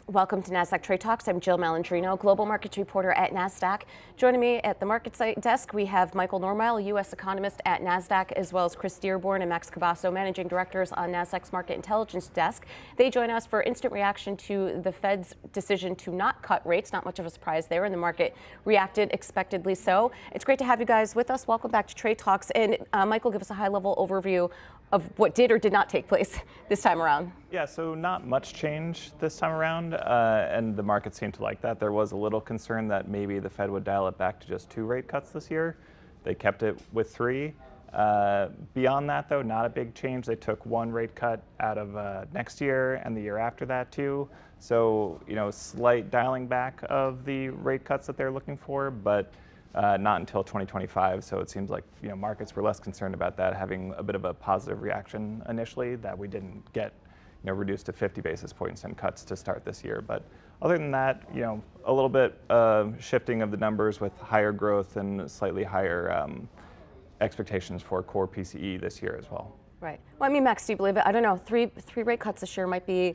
Welcome to Nasdaq TradeTalks. I'm Jill Malandrino, global markets reporter at Nasdaq. Joining me at the market site desk, we have Michael Normyle, U.S. economist at Nasdaq, as well as Chris Dearborn and Max Cabasso, managing directors on Nasdaq's Market Intelligence Desk. They join us for instant reaction to the Fed's decision to not cut rates. Not much of a surprise there, and the market reacted expectedly so. It's great to have you guys with us. Welcome back to Trade Talks. And Michael, give us a high-level overview of what did or did not take place this time around. Yeah, so not much change this time around, and the market seemed to like that. There was a little concern that maybe the Fed would dial it back to just 2 rate cuts this year. They kept it with 3. Beyond that, though, not a big change. They took 1 rate cut out of next year and the year after that, too. So, slight dialing back of the rate cuts that they're looking for, but not until 2025, so it seems like markets were less concerned about that, having a bit of a positive reaction initially, that we didn't get reduced to 50 basis points in cuts to start this year. But other than that, a little bit shifting of the numbers with higher growth and slightly higher expectations for core PCE this year as well. Right. Well, I mean, Max, do you believe it? I don't know. Three rate cuts this year might be.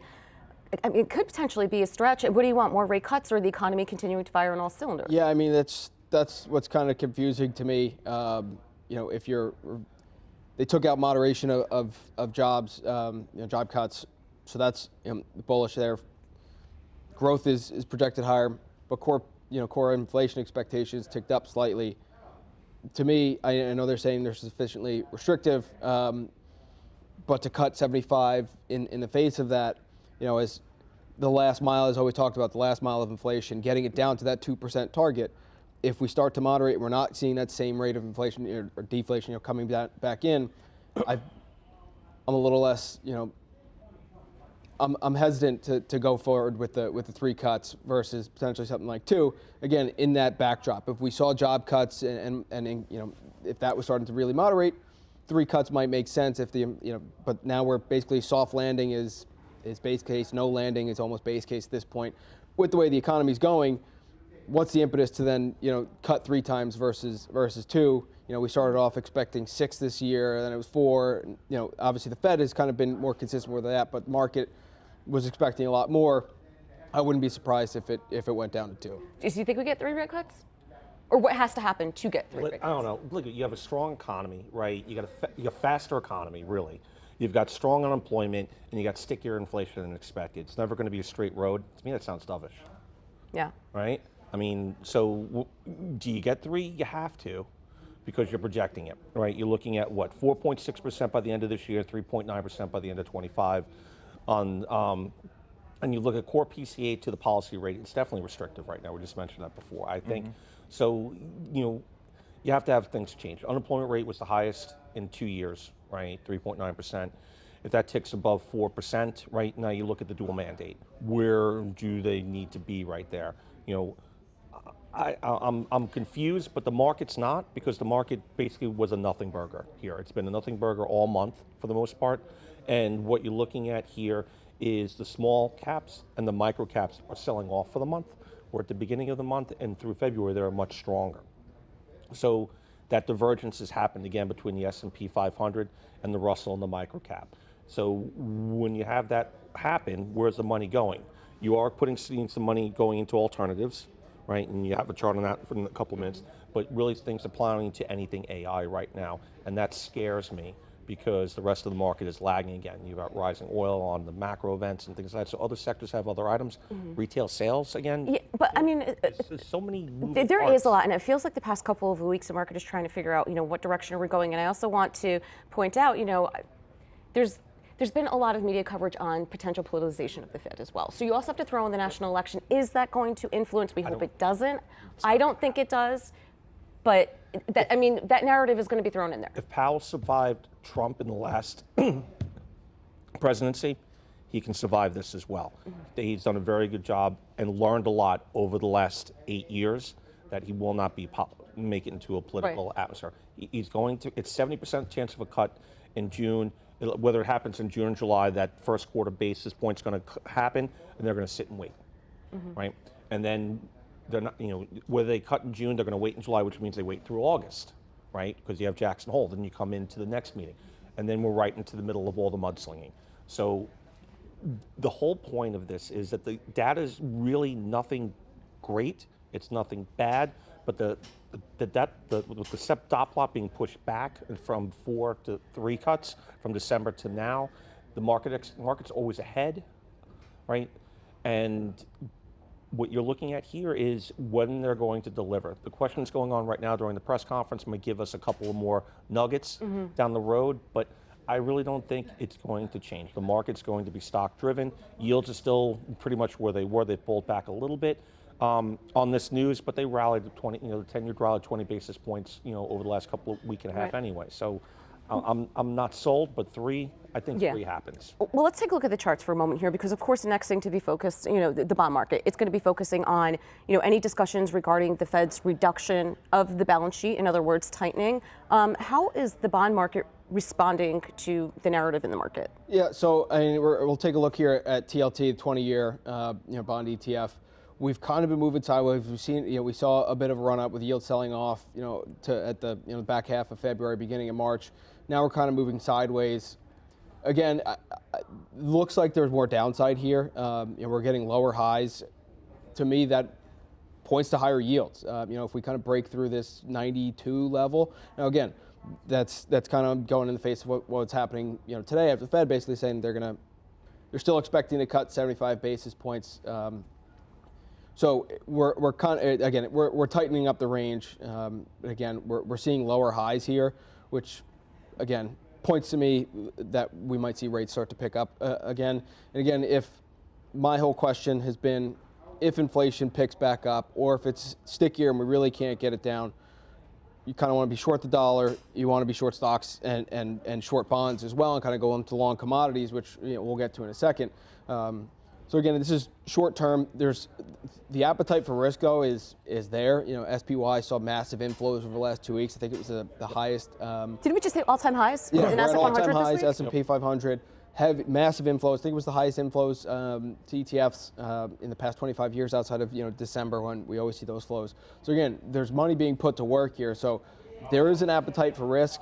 I mean, it could potentially be a stretch. What do you want? More rate cuts or the economy continuing to fire on all cylinders? Yeah, I mean that's what's kind of confusing to me. If they took out moderation of jobs, job cuts, so that's bullish there. Growth is projected higher, but core inflation expectations ticked up slightly. To me, I know they're saying they're sufficiently restrictive, but to cut 75 in the face of that, as the last mile, as always talked about, the last mile of inflation, getting it down to that 2% target. If we start to moderate, we're not seeing that same rate of inflation or deflation, coming back in. I'm a little less, I'm hesitant to go forward with the 3 cuts versus potentially something like 2. Again, in that backdrop, if we saw job cuts and if that was starting to really moderate, 3 cuts might make sense. But now we're basically soft landing is base case, no landing is almost base case at this point. With the way the economy's going, what's the impetus to then cut 3 times versus 2? We started off expecting 6 this year, and then it was 4. Obviously the Fed has kind of been more consistent with that, but the market was expecting a lot more. I wouldn't be surprised if it went down to 2. Do you think we get 3 rate cuts, or what has to happen to get 3 rate cuts? I don't know. Look, you have a strong economy, right? You got a faster economy, really. You've got strong unemployment, and you got stickier inflation than expected. It's never going to be a straight road. To me, that sounds dovish. Yeah. Right. I mean, so do you get 3? You have to, because you're projecting it, right? You're looking at what, 4.6% by the end of this year, 3.9% by the end of 25. And you look at core PCA to the policy rate, it's definitely restrictive right now. We just mentioned that before. I think so. You have to have things change. Unemployment rate was the highest in 2 years, right? 3.9%. If that ticks above 4%, right now you look at the dual mandate. Where do they need to be right there? I'm confused, but the market's not, because the market basically was a nothing burger here. It's been a nothing burger all month for the most part. And what you're looking at here is the small caps and the micro caps are selling off for the month, or at the beginning of the month and through February, they're much stronger. So that divergence has happened again between the S&P 500 and the Russell and the micro cap. So when you have that happen, where's the money going? You are seeing some money going into alternatives, right? And you have a chart on that for a couple of minutes, but really things are plowing to anything AI right now. And that scares me, because the rest of the market is lagging again. You've got rising oil on the macro events and things like that. So other sectors have other items. Retail sales again. Yeah, but I mean, there's so many moving there parts. is a lot, and it feels like the past couple of weeks the market is trying to figure out, what direction are we going. And I also want to point out, there's been a lot of media coverage on potential politicization of the Fed as well. So you also have to throw in the national election. Is that going to influence? We hope it doesn't. I don't think it does, but that narrative is going to be thrown in there. If Powell survived Trump in the last presidency, he can survive this as well. He's done a very good job and learned a lot over the last 8 years that he will not make it into a political atmosphere. He's going to, it's 70% chance of a cut in June. Whether it happens in June or July, that first quarter basis point is going to happen, and they're going to sit and wait, right? And then they're not, whether they cut in June, they're going to wait in July, which means they wait through August, right? Because you have Jackson Hole, then you come into the next meeting, and then we're right into the middle of all the mudslinging. So the whole point of this is that the data is really nothing great. It's nothing bad, but with the SEP dot plot being pushed back from 4 to 3 cuts from December to now, the market's always ahead, right? And what you're looking at here is when they're going to deliver. The question that's going on right now during the press conference may give us a couple of more nuggets down the road, but I really don't think it's going to change. The market's going to be stock driven. Yields are still pretty much where they were. They pulled back a little bit on this news, but they rallied the 10-year rallied 20 basis points, over the last week and a half anyway. So I'm not sold, but I think 3 happens. Well, let's take a look at the charts for a moment here, because of course the next thing to be focused, the bond market, it's going to be focusing on, any discussions regarding the Fed's reduction of the balance sheet, in other words, tightening. How is the bond market responding to the narrative in the market? Yeah, so we'll take a look here at TLT, 20-year bond ETF. We've kind of been moving sideways. We've seen, we saw a bit of a run up with yield selling off, at the back half of February, beginning of March. Now we're kind of moving sideways. Again, looks like there's more downside here. We're getting lower highs. To me, that points to higher yields. If we kind of break through this 92 level. Now again, that's kind of going in the face of what's happening, today after the Fed basically saying they're still expecting to cut 75 basis points. So we're tightening up the range. Again, we're seeing lower highs here, which again points to me that we might see rates start to pick up again. And again, if my whole question has been if inflation picks back up or if it's stickier and we really can't get it down, you kind of want to be short the dollar, you want to be short stocks and short bonds as well, and kind of go into long commodities, which we'll get to in a second. So again, this is short term. There's the appetite for risk though is there. SPY saw massive inflows over the last 2 weeks. I think it was the highest. Did we just hit all-time highs? Yeah, in the Nasdaq 100 all-time highs. this week? S&P 500 have massive inflows. I think it was the highest inflows to ETFs in the past 25 years, outside of December when we always see those flows. So again, there's money being put to work here. So there is an appetite for risk.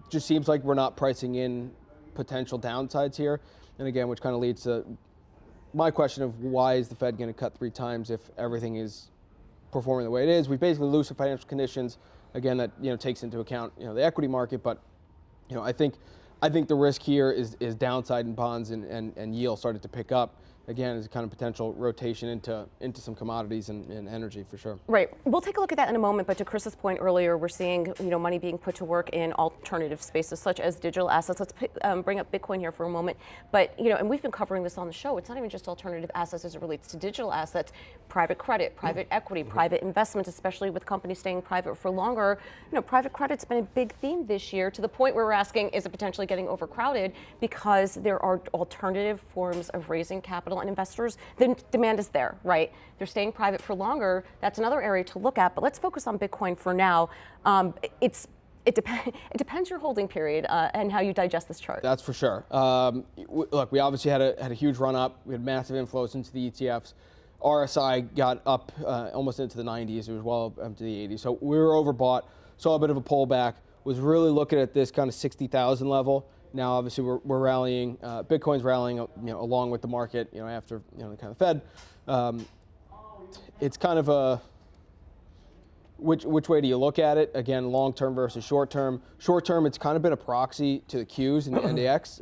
Just seems like we're not pricing in potential downsides here. And again, which kind of leads to my question of why is the Fed going to cut 3 times if everything is performing the way it is? We basically loosen financial conditions. Again, that takes into account the equity market, but I think the risk here is downside in bonds and yield started to pick up. Again, as a kind of potential rotation into some commodities and energy for sure. Right. We'll take a look at that in a moment. But to Chris's point earlier, we're seeing money being put to work in alternative spaces such as digital assets. Let's bring up Bitcoin here for a moment. But and we've been covering this on the show. It's not even just alternative assets as it relates to digital assets, private credit, private equity, private investment, especially with companies staying private for longer. Private credit's been a big theme this year, to the point where we're asking, is it potentially getting overcrowded because there are alternative forms of raising capital? And investors, the demand is there, right? They're staying private for longer. That's another area to look at, but let's focus on Bitcoin for now. It depends your holding period and how you digest this chart. That's for sure. Look, we obviously had a huge run up. We had massive inflows into the ETFs. RSI got up almost into the 90s. It was well up to the 80s. So we were overbought, saw a bit of a pullback, was really looking at this kind of 60,000 level. Now, obviously, we're rallying. Bitcoin's rallying, along with the market. After the kind of Fed. It's kind of a which way do you look at it? Again, long term versus short term. Short term, it's kind of been a proxy to the Qs and the NDX.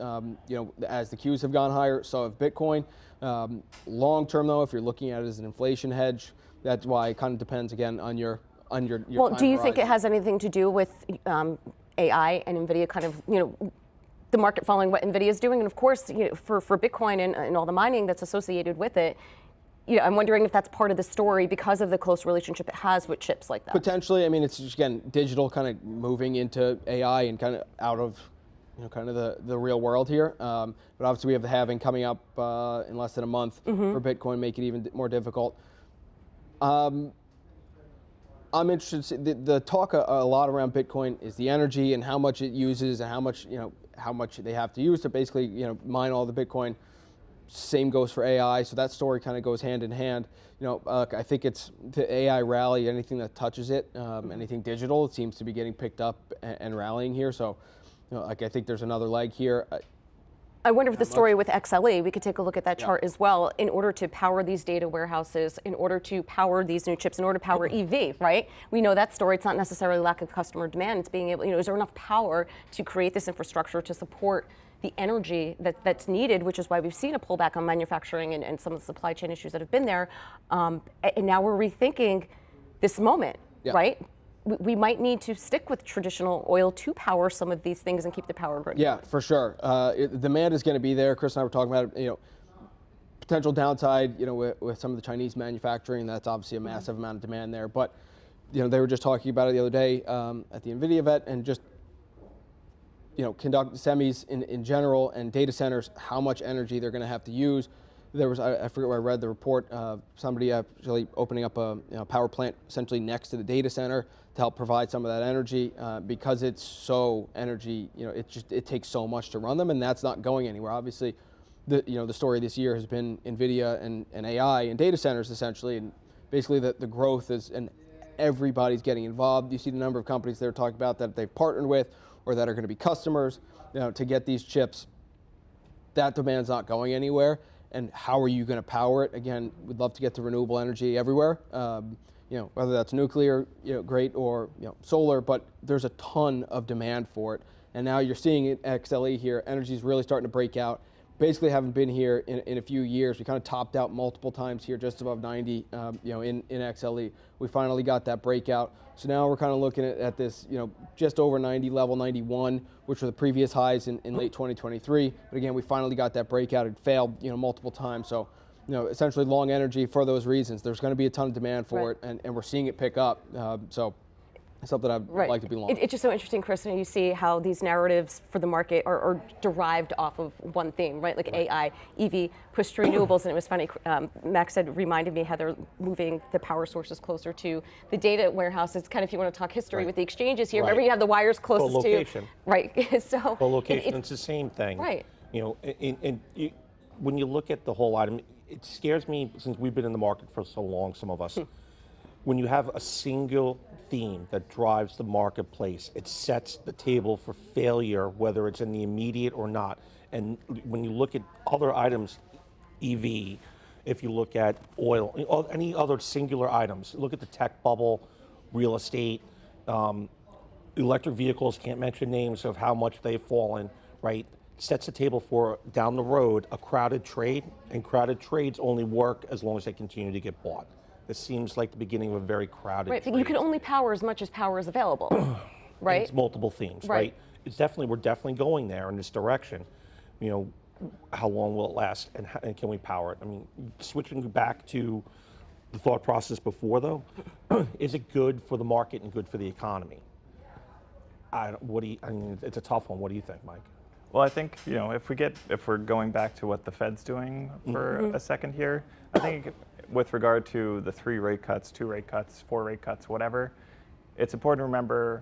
As the Qs have gone higher, so have Bitcoin. Long term, though, if you're looking at it as an inflation hedge, that's why it kind of depends again on your well, do you think it has anything to do with AI and NVIDIA kind of the market following what NVIDIA is doing? And of course, for Bitcoin and all the mining that's associated with it, I'm wondering if that's part of the story because of the close relationship it has with chips like that. Potentially. I mean, it's just, again, digital kind of moving into AI and kind of out of kind of the real world here. But obviously we have the halving coming up in less than a month for Bitcoin, make it even more difficult. I'm interested. The talk a lot around Bitcoin is the energy and how much it uses and how much they have to use to basically mine all the Bitcoin. Same goes for AI, so that story kind of goes hand in hand. I think it's the AI rally. Anything that touches it, anything digital, it seems to be getting picked up and rallying here. So, I think there's another leg here. I wonder if the story with XLE, we could take a look at that chart as well, in order to power these data warehouses, in order to power these new chips, in order to power EV, right? We know that story. It's not necessarily lack of customer demand. It's being able, is there enough power to create this infrastructure to support the energy that's needed, which is why we've seen a pullback on manufacturing and some of the supply chain issues that have been there. And now we're rethinking this moment, right? We might need to stick with traditional oil to power some of these things and keep the power grid. Yeah, for sure. The demand is going to be there. Chris and I were talking about it, potential downside, with some of the Chinese manufacturing. That's obviously a massive amount of demand there. But, they were just talking about it the other day at the NVIDIA event, and just, conduct semis in general and data centers, how much energy they're going to have to use. There was, I forget where I read the report, somebody actually opening up a power plant essentially next to the data center to help provide some of that energy because it's so energy, it takes so much to run them, and that's not going anywhere. Obviously, the story this year has been NVIDIA and AI and data centers essentially, and basically the growth is, and everybody's getting involved. You see the number of companies they're talking about that they've partnered with or that are going to be customers, to get these chips. That demand's not going anywhere. And how are you going to power it? Again, we'd love to get to renewable energy everywhere. Whether that's nuclear, great, or solar, but there's a ton of demand for it. And now you're seeing it at XLE here. Energy's really starting to break out. Basically haven't been here in a few years. We kind of topped out multiple times here, just above 90, in XLE. We finally got that breakout. So now we're kind of looking at this, just over 90 level, 91, which were the previous highs in late 2023. But again, we finally got that breakout. It failed, multiple times. So, essentially long energy for those reasons. There's going to be a ton of demand for it, and we're seeing it pick up. So something I'd like to be long. It's just so interesting, Chris, and you see how these narratives for the market are derived off of one theme, right? Like AI, EV, push to renewables, and it was funny, Max had reminded me how they're moving the power sources closer to the data warehouses. Kind of, if you want to talk history with the exchanges here, remember you have the wires closest Co-location. Right, so. Co-location, it's the same thing. Right. When you look at the whole item, it scares me, since we've been in the market for so long, some of us, when you have a single theme that drives the marketplace, it sets the table for failure, whether it's in the immediate or not. And when you look at other items, EV, if you look at oil, any other singular items, look at the tech bubble, real estate, electric vehicles, can't mention names of how much they've fallen, right? Sets the table for, down the road, a crowded trade, and crowded trades only work as long as they continue to get bought. This seems like the beginning of a very crowded trade. But you can only power as much as power is available, right? It's multiple themes, right? It's definitely, we're definitely going there in this direction. How long will it last, and can we power it? I mean, switching back to the thought process before, though, is it good for the market and good for the economy? It's a tough one. What do you think, Mike? Well, I think, if we're going back to what the Fed's doing for a second here, I think with regard to the 3 rate cuts, 2 rate cuts, 4 rate cuts, whatever, it's important to remember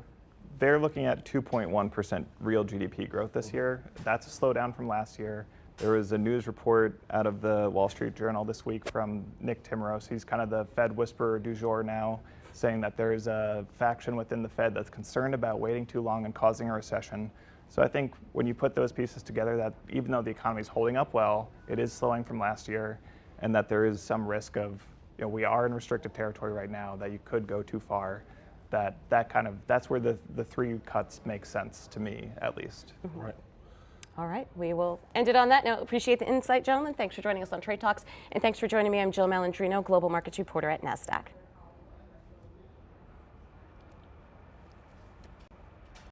they're looking at 2.1% real GDP growth this year. That's a slowdown from last year. There was a news report out of the Wall Street Journal this week from Nick Timiraos. He's kind of the Fed whisperer du jour now, saying that there is a faction within the Fed that's concerned about waiting too long and causing a recession. So I think when you put those pieces together, that even though the economy is holding up well, it is slowing from last year, and that there is some risk of, we are in restrictive territory right now, that you could go too far. That's where the 3 cuts make sense to me, at least. Right. All right, we will end it on that note. Appreciate the insight, gentlemen. Thanks for joining us on Trade Talks, and thanks for joining me. I'm Jill Malandrino, Global Markets Reporter at Nasdaq.